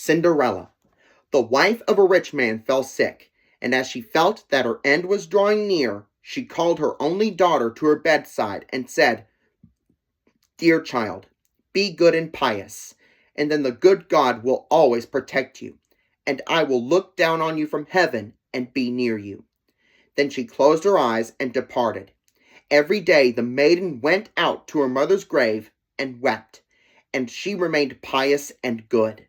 Cinderella. The wife of a rich man fell sick, and as she felt that her end was drawing near, she called her only daughter to her bedside and said, "Dear child, be good and pious, and then the good God will always protect you, and I will look down on you from heaven and be near you." Then she closed her eyes and departed. Every day the maiden went out to her mother's grave and wept, and she remained pious and good.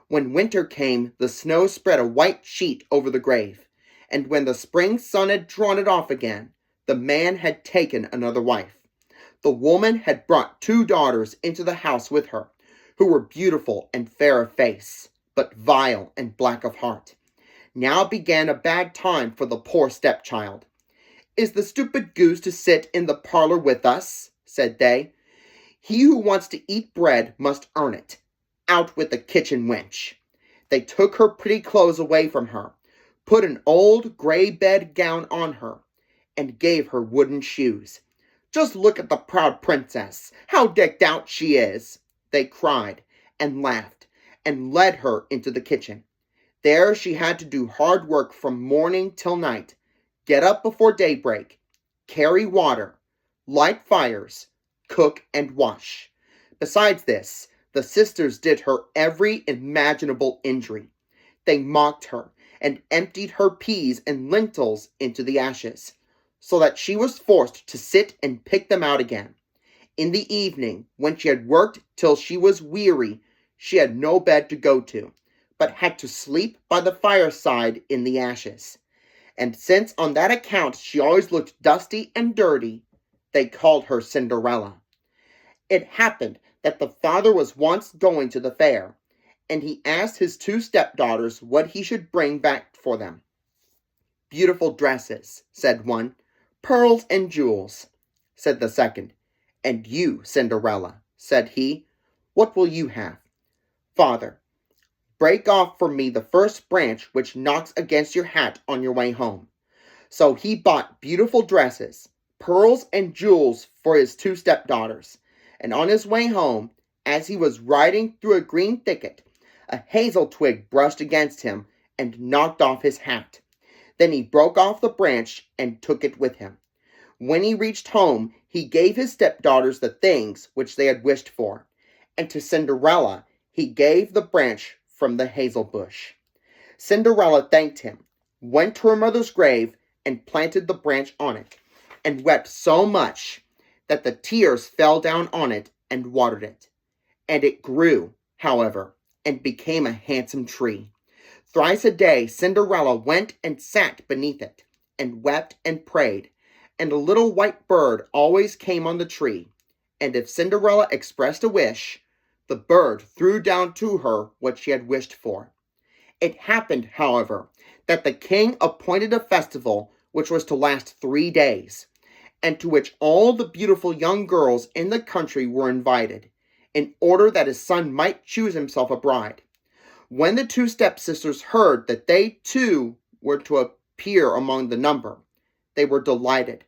When winter came, the snow spread a white sheet over the grave, and when the spring sun had drawn it off again, the man had taken another wife. The woman had brought 2 daughters into the house with her, who were beautiful and fair of face, but vile and black of heart. Now began a bad time for the poor stepchild. "Is the stupid goose to sit in the parlor with us?" said they. "He who wants to eat bread must earn it. Out with the kitchen wench." They took her pretty clothes away from her, put an old gray bed gown on her, and gave her wooden shoes. "Just look at the proud princess, how decked out she is," they cried and laughed, and led her into the kitchen. There she had to do hard work from morning till night, get up before daybreak, carry water, light fires, cook and wash. Besides this, the sisters did her every imaginable injury. They mocked her and emptied her peas and lentils into the ashes, so that she was forced to sit and pick them out again. In the evening, when she had worked till she was weary, she had no bed to go to, but had to sleep by the fireside in the ashes. And since on that account she always looked dusty and dirty, they called her Cinderella. It happened that the father was once going to the fair, and he asked his 2 stepdaughters what he should bring back for them. "Beautiful dresses," said one. "Pearls and jewels," said the second. "And you, Cinderella," said he, "what will you have?" "Father, break off for me the first branch which knocks against your hat on your way home." So he bought beautiful dresses, pearls and jewels for his 2 stepdaughters, and on his way home, as he was riding through a green thicket, a hazel twig brushed against him and knocked off his hat. Then he broke off the branch and took it with him. When he reached home, he gave his stepdaughters the things which they had wished for, and to Cinderella he gave the branch from the hazel bush. Cinderella thanked him, went to her mother's grave, and planted the branch on it, and wept so much that the tears fell down on it and watered it. And it grew, however, and became a handsome tree. Thrice a day Cinderella went and sat beneath it, and wept and prayed, and a little white bird always came on the tree, and if Cinderella expressed a wish, the bird threw down to her what she had wished for. It happened, however, that the king appointed a festival which was to last 3 days, and to which all the beautiful young girls in the country were invited, in order that his son might choose himself a bride. When the 2 stepsisters heard that they too were to appear among the number, they were delighted,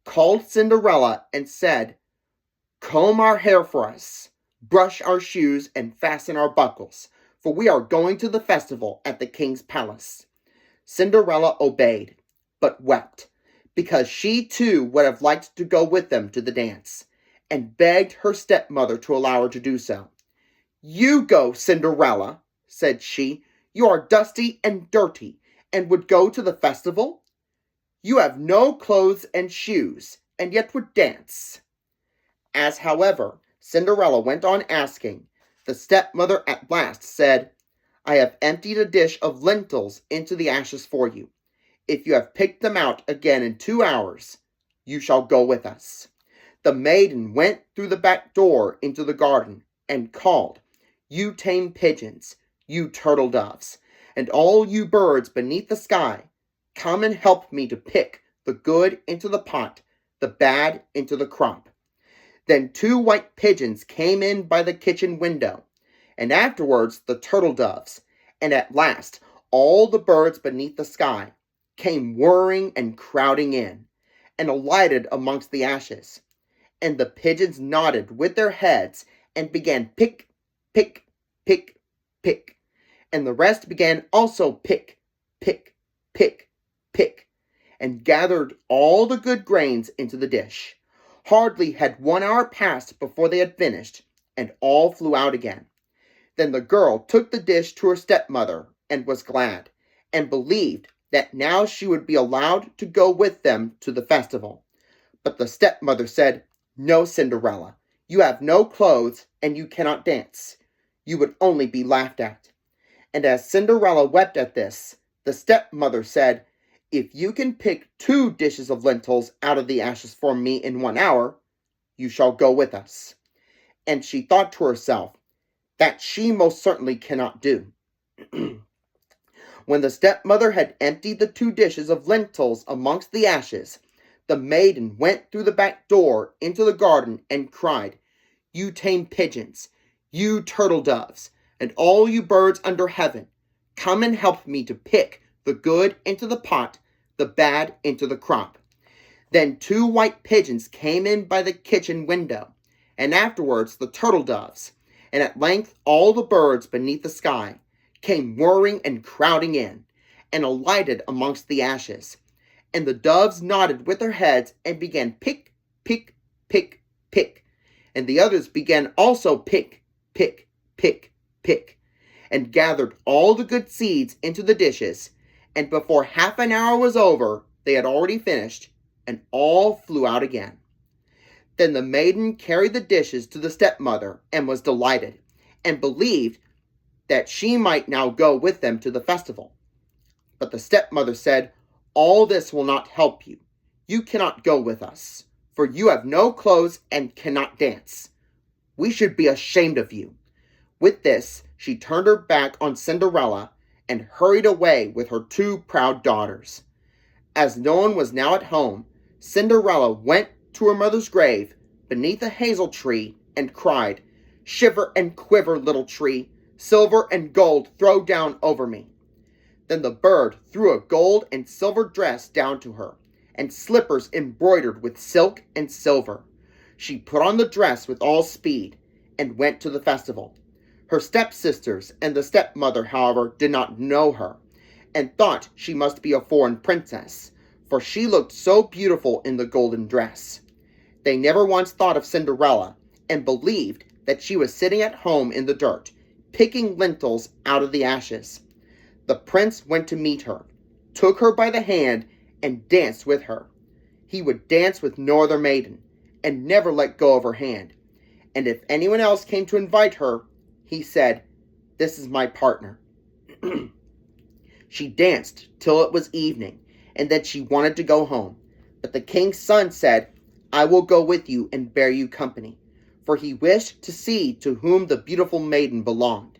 called Cinderella, and said, "Comb our hair for us, brush our shoes, and fasten our buckles, for we are going to the festival at the king's palace." Cinderella obeyed, but wept, because she too would have liked to go with them to the dance, and begged her stepmother to allow her to do so. "You go, Cinderella," said she. "You are dusty and dirty, and would go to the festival? You have no clothes and shoes, and yet would dance." As, however, Cinderella went on asking, the stepmother at last said, "I have emptied a dish of lentils into the ashes for you. If you have picked them out again in 2 hours, you shall go with us." The maiden went through the back door into the garden and called, "You tame pigeons, you turtle doves, and all you birds beneath the sky, come and help me to pick the good into the pot, the bad into the crop." Then 2 white pigeons came in by the kitchen window, and afterwards the turtle doves, and at last all the birds beneath the sky came whirring and crowding in, and alighted amongst the ashes. And the pigeons nodded with their heads and began pick, pick, pick, pick, And the rest began also pick, pick, pick, pick, and gathered all the good grains into the dish. Hardly had 1 hour passed before they had finished, and all flew out again. Then the girl took the dish to her stepmother, and was glad, and believed that now she would be allowed to go with them to the festival. But the stepmother said, "No, Cinderella, you have no clothes, and you cannot dance. You would only be laughed at." And as Cinderella wept at this, the stepmother said, "If you can pick 2 dishes of lentils out of the ashes for me in 1 hour, you shall go with us." And she thought to herself, that she most certainly cannot do. When the stepmother had emptied the 2 dishes of lentils amongst the ashes, the maiden went through the back door into the garden and cried, "You tame pigeons, you turtle doves, and all you birds under heaven, come and help me to pick the good into the pot, the bad into the crop." Then 2 white pigeons came in by the kitchen window, and afterwards the turtle doves, and at length all the birds beneath the sky came whirring and crowding in, and alighted amongst the ashes. And the doves nodded with their heads and began pick, pick, pick, pick. And the others began also pick, pick, pick, pick, and gathered all the good seeds into the dishes. And before half an hour was over, they had already finished, and all flew out again. Then the maiden carried the dishes to the stepmother, and was delighted, and believed that she might now go with them to the festival. But the stepmother said, "All this will not help you. You cannot go with us, for you have no clothes and cannot dance. We should be ashamed of you." With this, she turned her back on Cinderella, and hurried away with her 2 proud daughters. As no one was now at home, Cinderella went to her mother's grave beneath a hazel tree, and cried, "Shiver and quiver, little tree, silver and gold throw down over me." Then the bird threw a gold and silver dress down to her, and slippers embroidered with silk and silver. She put on the dress with all speed, and went to the festival. Her stepsisters and the stepmother, however, did not know her, and thought she must be a foreign princess, for she looked so beautiful in the golden dress. They never once thought of Cinderella, and believed that she was sitting at home in the dirt, picking lentils out of the ashes. The prince went to meet her, took her by the hand, and danced with her. He would dance with no other maiden, and never let go of her hand. And if anyone else came to invite her, he said, "This is my partner." She danced till it was evening, and then she wanted to go home. But the king's son said, "I will go with you and bear you company," for he wished to see to whom the beautiful maiden belonged.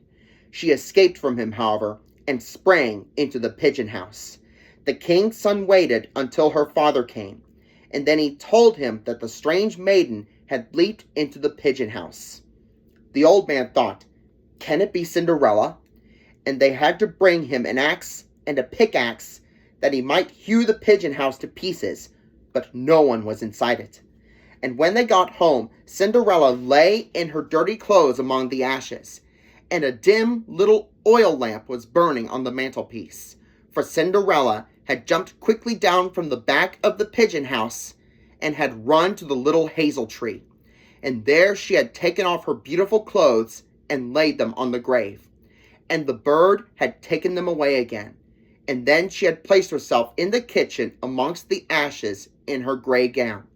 She escaped from him, however, and sprang into the pigeon house. The king's son waited until her father came, and then he told him that the strange maiden had leaped into the pigeon house. The old man thought, "Can it be Cinderella?" And they had to bring him an axe and a pickaxe, that he might hew the pigeon house to pieces, but no one was inside it. And when they got home, Cinderella lay in her dirty clothes among the ashes, and a dim little oil lamp was burning on the mantelpiece, for Cinderella had jumped quickly down from the back of the pigeon house, and had run to the little hazel tree, and there she had taken off her beautiful clothes and laid them on the grave, and the bird had taken them away again, and then she had placed herself in the kitchen amongst the ashes in her gray gown.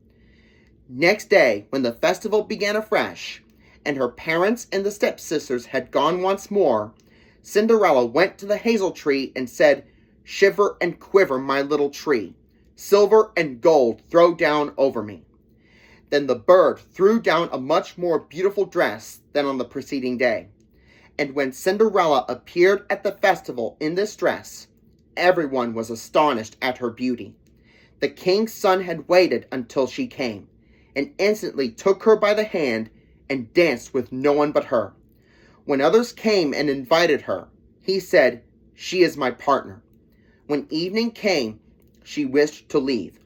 Next day, when the festival began afresh, and her parents and the stepsisters had gone once more, Cinderella went to the hazel tree and said, "Shiver and quiver, my little tree, silver and gold throw down over me." Then the bird threw down a much more beautiful dress than on the preceding day. And when Cinderella appeared at the festival in this dress, everyone was astonished at her beauty. The king's son had waited until she came, and instantly took her by the hand and danced with no one but her. When others came and invited her, he said, "She is my partner." When evening came, she wished to leave,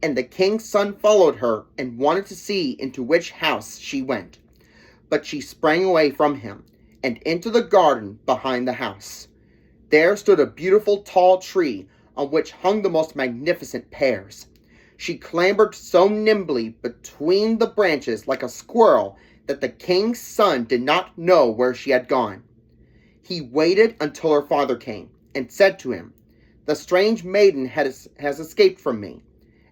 and the king's son followed her and wanted to see into which house she went. But she sprang away from him, and into the garden behind the house. there stood a beautiful tall tree on which hung the most magnificent pears. She clambered so nimbly between the branches like a squirrel that the king's son did not know where she had gone. He waited until her father came and said to him, "The strange maiden has escaped from me,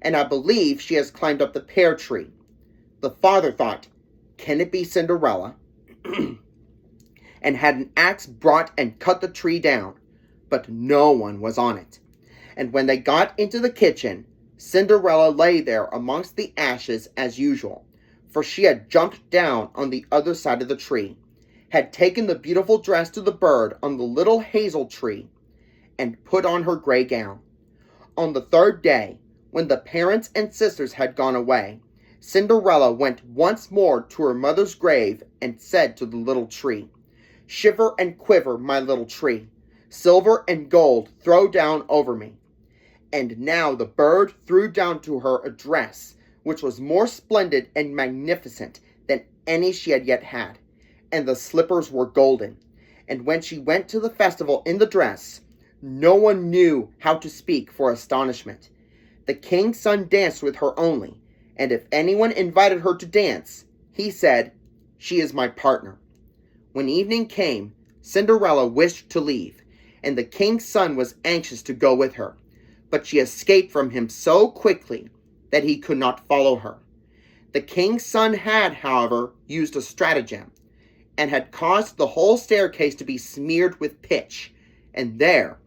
and I believe she has climbed up the pear tree." The father thought, "Can it be Cinderella?" and had an axe brought and cut the tree down, but no one was on it. And when they got into the kitchen, Cinderella lay there amongst the ashes as usual, for she had jumped down on the other side of the tree, had taken the beautiful dress to the bird on the little hazel tree, and put on her gray gown. On the third day, when the parents and sisters had gone away, Cinderella went once more to her mother's grave and said to the little tree, "Shiver and quiver, my little tree. Silver and gold throw down over me." And now the bird threw down to her a dress which was more splendid and magnificent than any she had yet had, and the slippers were golden. And when she went to the festival in the dress, no one knew how to speak for astonishment. The king's son danced with her only, and if anyone invited her to dance, he said, "She is my partner." When evening came, Cinderella wished to leave, and the king's son was anxious to go with her, but she escaped from him so quickly that he could not follow her. The king's son had, however, used a stratagem, and had caused the whole staircase to be smeared with pitch, and there,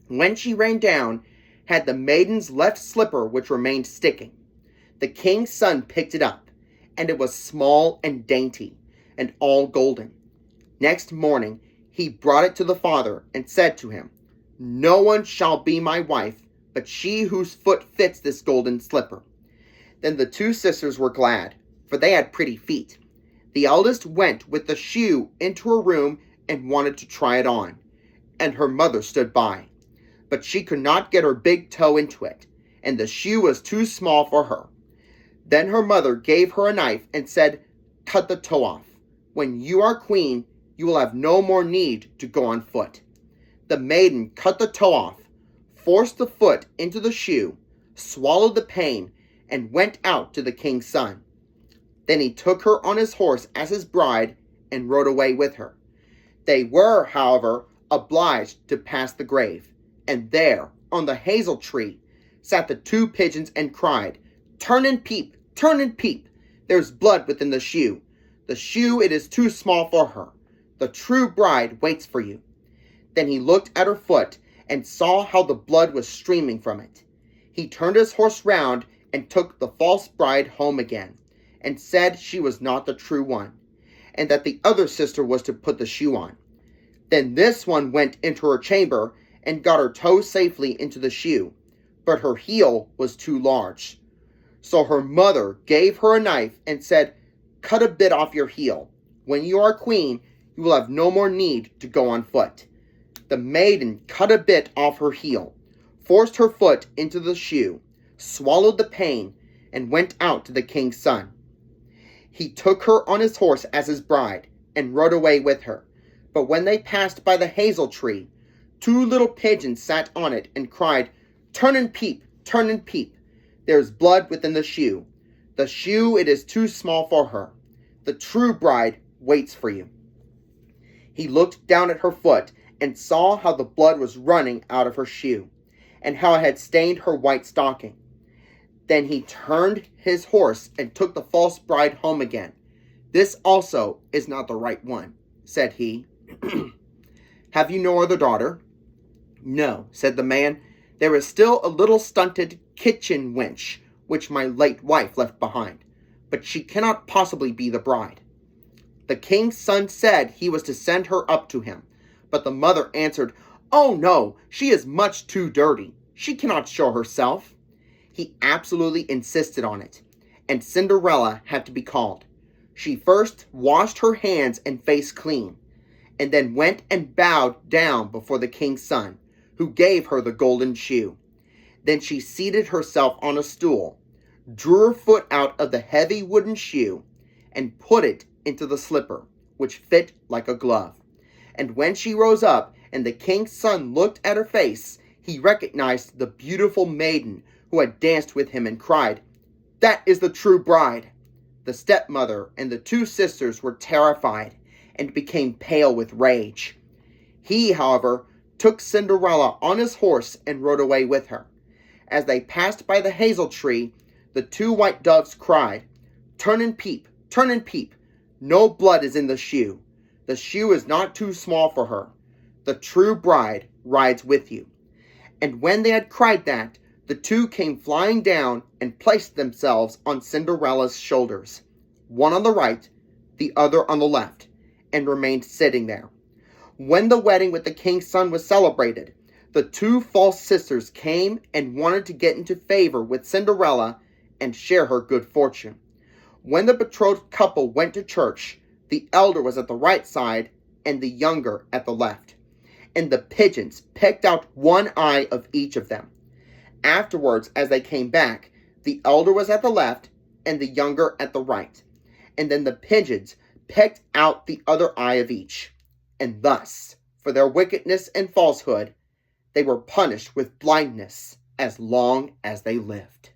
when she ran down, had the maiden's left slipper which remained sticking. The king's son picked it up, and it was small and dainty, and all golden. Next morning he brought it to the father, and said to him, "No one shall be my wife but she whose foot fits this golden slipper." Then the two sisters were glad, for they had pretty feet. The eldest went with the shoe into her room and wanted to try it on, and her mother stood by. But she could not get her big toe into it, and the shoe was too small for her. Then her mother gave her a knife and said, "Cut the toe off. When you are queen, you will have no more need to go on foot." The maiden cut the toe off, forced the foot into the shoe, swallowed the pain, and went out to the king's son. Then he took her on his horse as his bride and rode away with her. They were, however, obliged to pass the grave, and there, on the hazel tree, sat the two pigeons and cried, "Turn and peep, turn and peep. There's blood within the shoe. The shoe, it is too small for her. The true bride waits for you." Then he looked at her foot and saw how the blood was streaming from it. He turned his horse round and took the false bride home again, and said she was not the true one, and that the other sister was to put the shoe on. Then this one went into her chamber and got her toe safely into the shoe, but her heel was too large. So her mother gave her a knife and said, "Cut a bit off your heel. When you are queen, you will have no more need to go on foot." The maiden cut a bit off her heel, forced her foot into the shoe, swallowed the pain, and went out to the king's son. He took her on his horse as his bride, and rode away with her. But when they passed by the hazel tree, two little pigeons sat on it and cried, "Turn and peep, turn and peep. There is blood within the shoe. The shoe, it is too small for her. The true bride waits for you." He looked down at her foot and saw how the blood was running out of her shoe, and how it had stained her white stocking. Then he turned his horse and took the false bride home again. "This also is not the right one," said he. "Have you no other daughter?" "No," said the man. "There is still a little stunted kitchen wench, which my late wife left behind, but she cannot possibly be the bride." The king's son said he was to send her up to him, but the mother answered, "Oh no, she is much too dirty. She cannot show herself." He absolutely insisted on it, and Cinderella had to be called. She first washed her hands and face clean, and then went and bowed down before the king's son, who gave her the golden shoe. Then she seated herself on a stool, drew her foot out of the heavy wooden shoe, and put it into the slipper, which fit like a glove. And when she rose up and the king's son looked at her face, he recognized the beautiful maiden who had danced with him and cried, "That is the true bride." The stepmother and the two sisters were terrified and became pale with rage. He, however, took Cinderella on his horse and rode away with her. As they passed by the hazel tree, the two white doves cried, turn and peep, no blood is in the shoe. The shoe is not too small for her. The true bride rides with you." And when they had cried that, the two came flying down and placed themselves on Cinderella's shoulders, one on the right, the other on the left, and remained sitting there. When the wedding with the king's son was celebrated, the two false sisters came and wanted to get into favor with Cinderella and share her good fortune. When the betrothed couple went to church, the elder was at the right side and the younger at the left, and the pigeons picked out one eye of each of them. Afterwards, as they came back, the elder was at the left and the younger at the right, and then the pigeons picked out the other eye of each. And thus, for their wickedness and falsehood, they were punished with blindness as long as they lived.